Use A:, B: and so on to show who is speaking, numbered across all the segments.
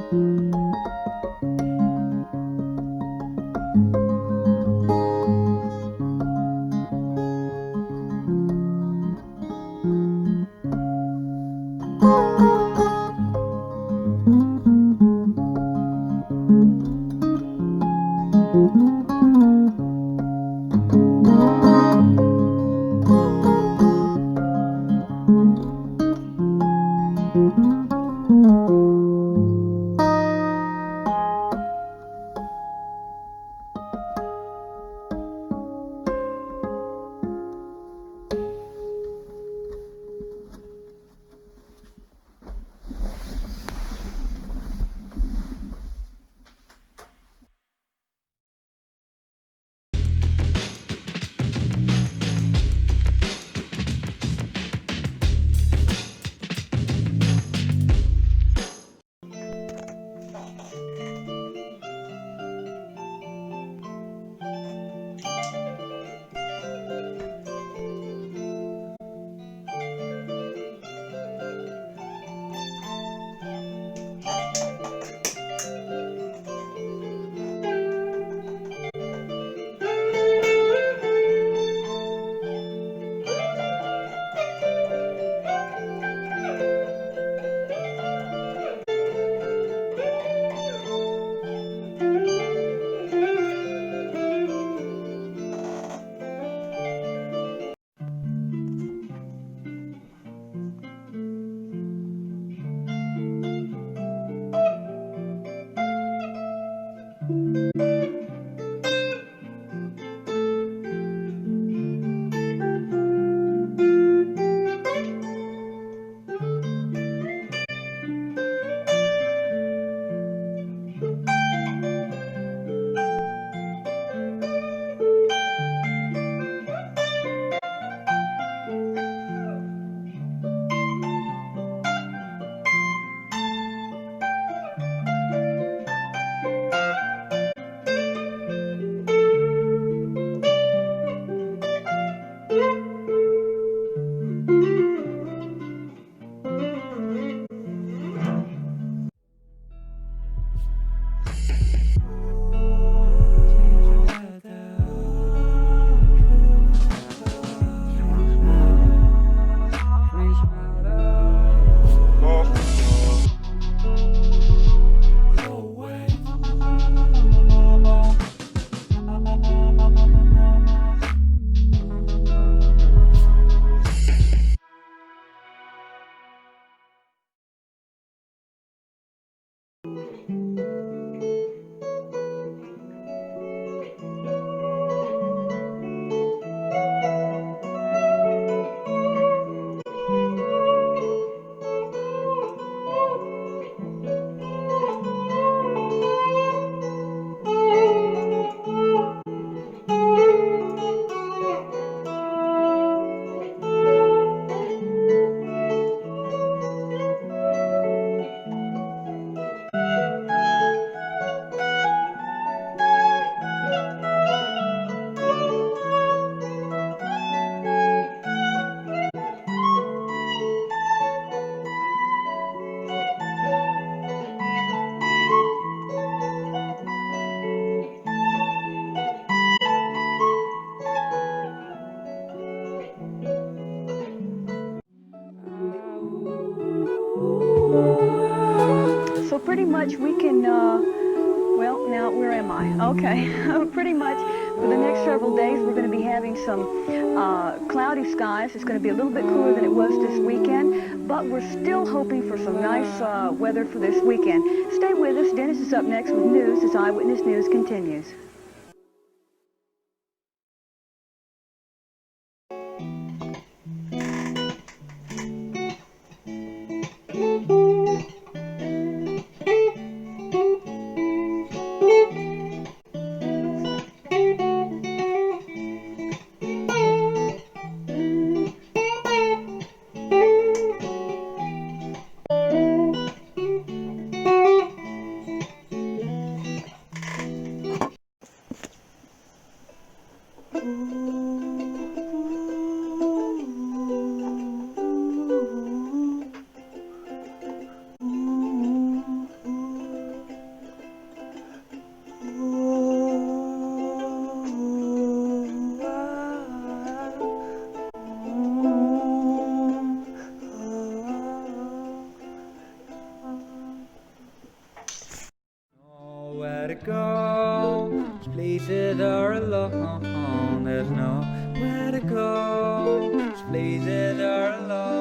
A: So pretty much we can, well, now where am I? Okay, pretty much for the next several days we're going to be having some cloudy skies. It's going to be a little bit cooler than it was this weekend, but we're still hoping for some nice weather for this weekend. Stay with us. Dennis is up next with news as Eyewitness News continues.
B: nowhere to go. These places are alone. There's nowhere to go. These places are alone.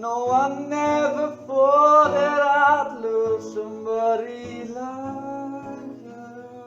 B: No, I never thought that I'd lose somebody like you.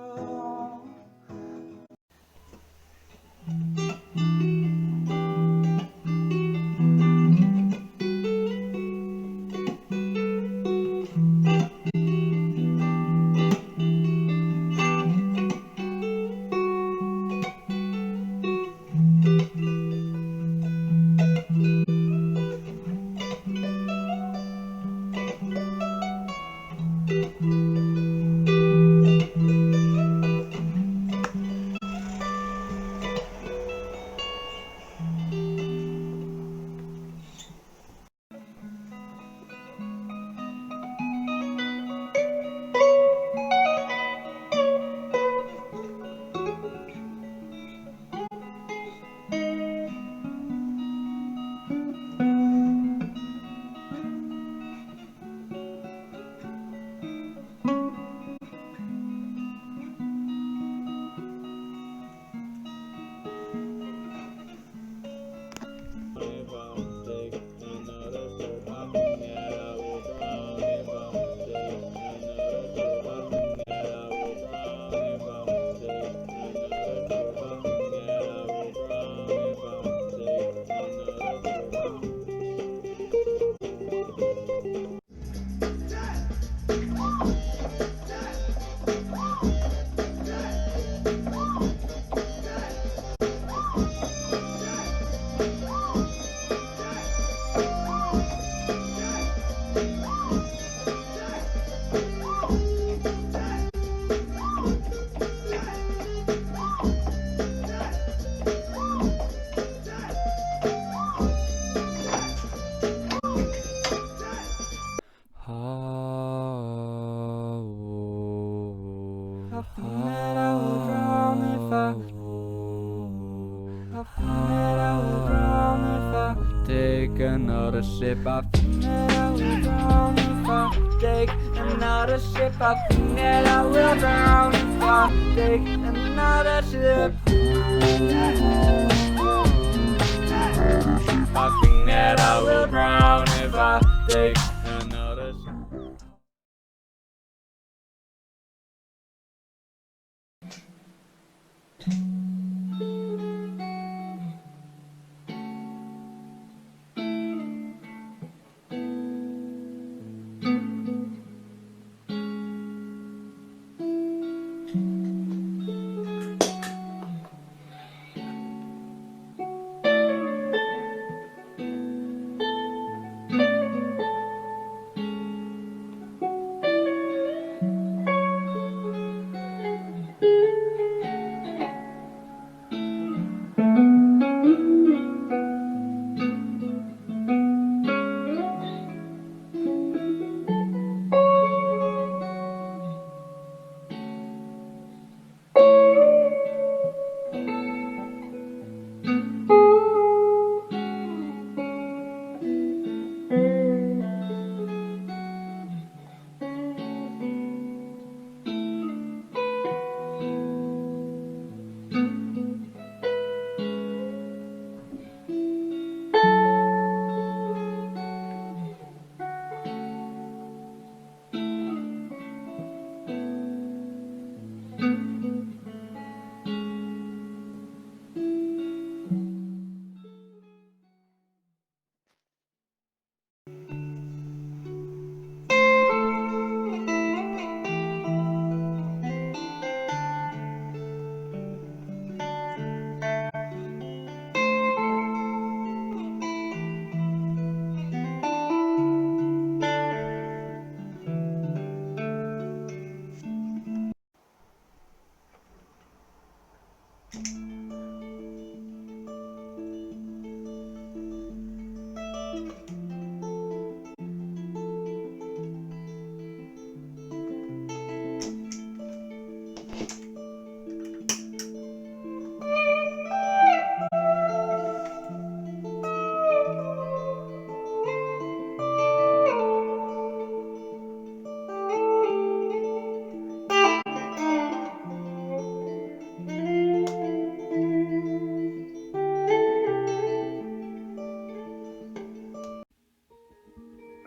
B: Take another sip. I feel that I would drown if I take another another sip. I think that I will drown if I take another sip. I think that I will drown if I take another sip.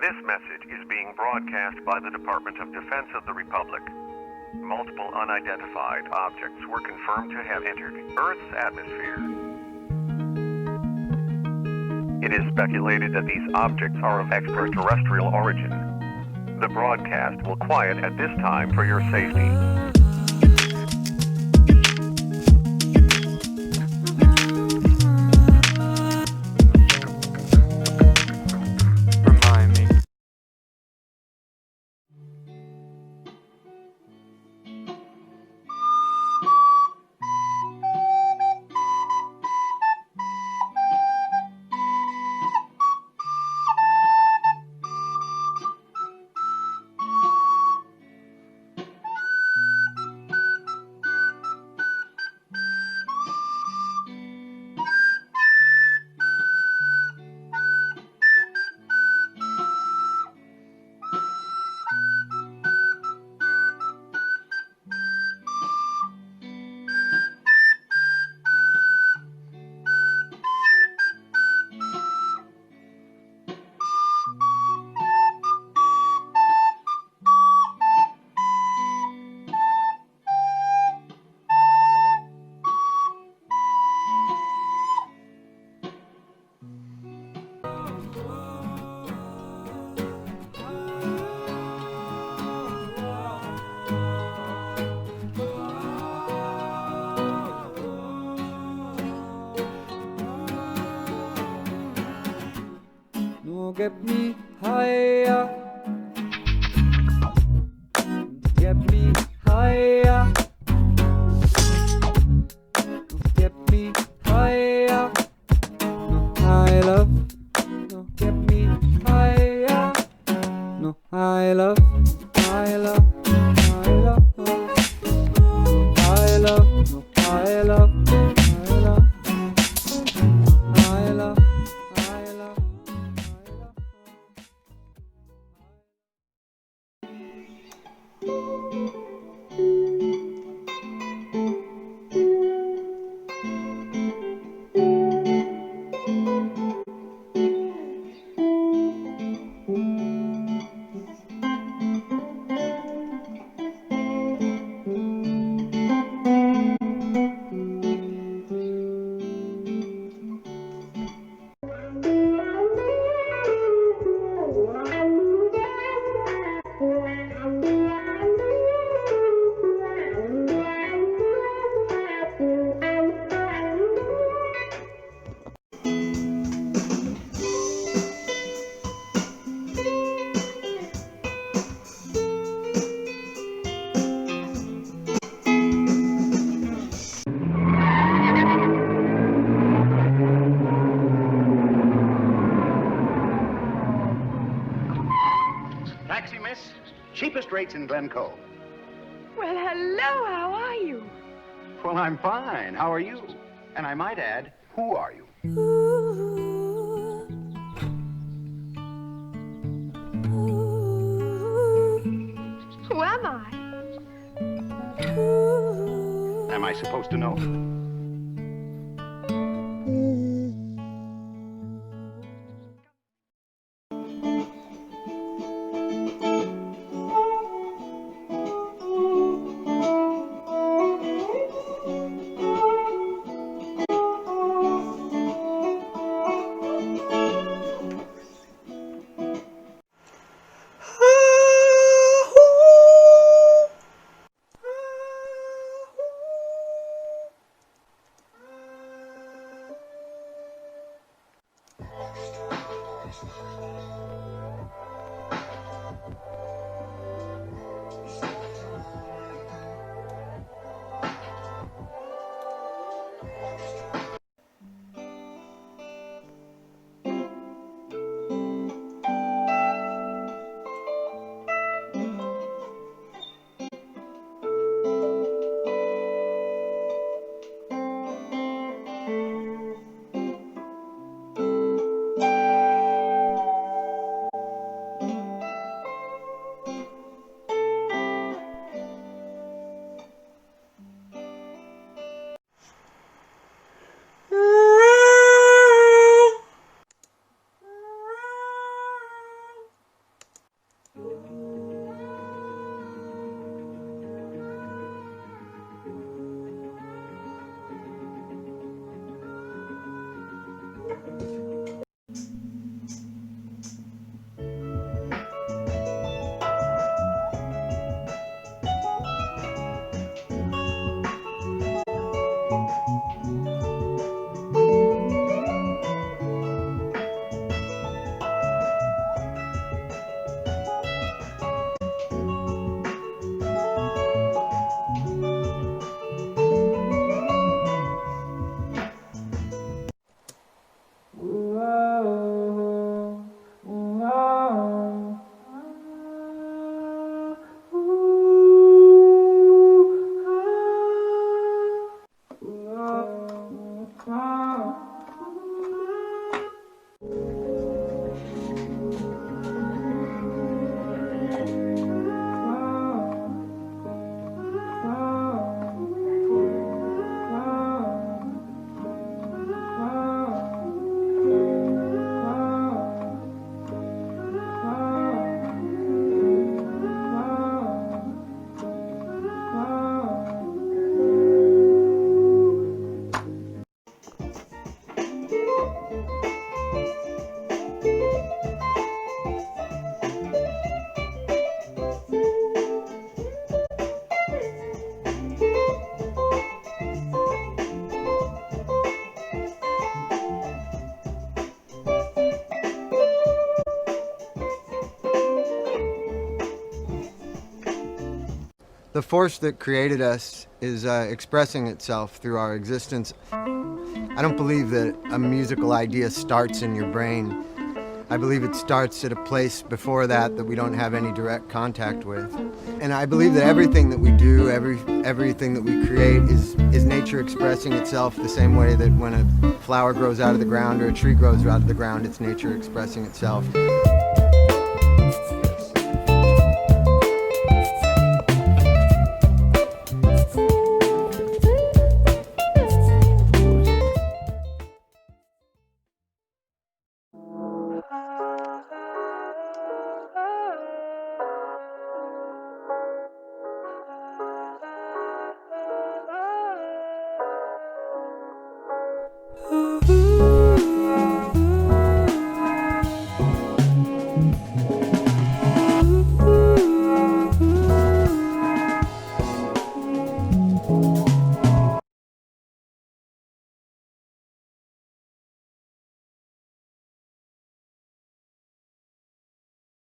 C: This message is being broadcast by the Department of Defense of the Republic. Multiple unidentified objects were confirmed to have entered Earth's atmosphere. It is speculated that these objects are of extraterrestrial origin. The broadcast will quiet at this time for your safety.
B: Get me higher, get me higher, get me higher, no high love, no get me higher, no high love, high love, high love, high love, no high love, high love, high love, high love.
D: rates in Glen Cove.
A: Well, hello, how are you?
D: Well, I'm fine. How are you? And I might add, who are you?
A: Who am I?
D: Am I supposed to know?
E: The force that created us is expressing itself through our existence. I don't believe that a musical idea starts in your brain. I believe it starts at a place before that we don't have any direct contact with. And I believe that everything that we do, everything that we create is nature expressing itself the same way that when a flower grows out of the ground or a tree grows out of the ground, it's nature expressing itself.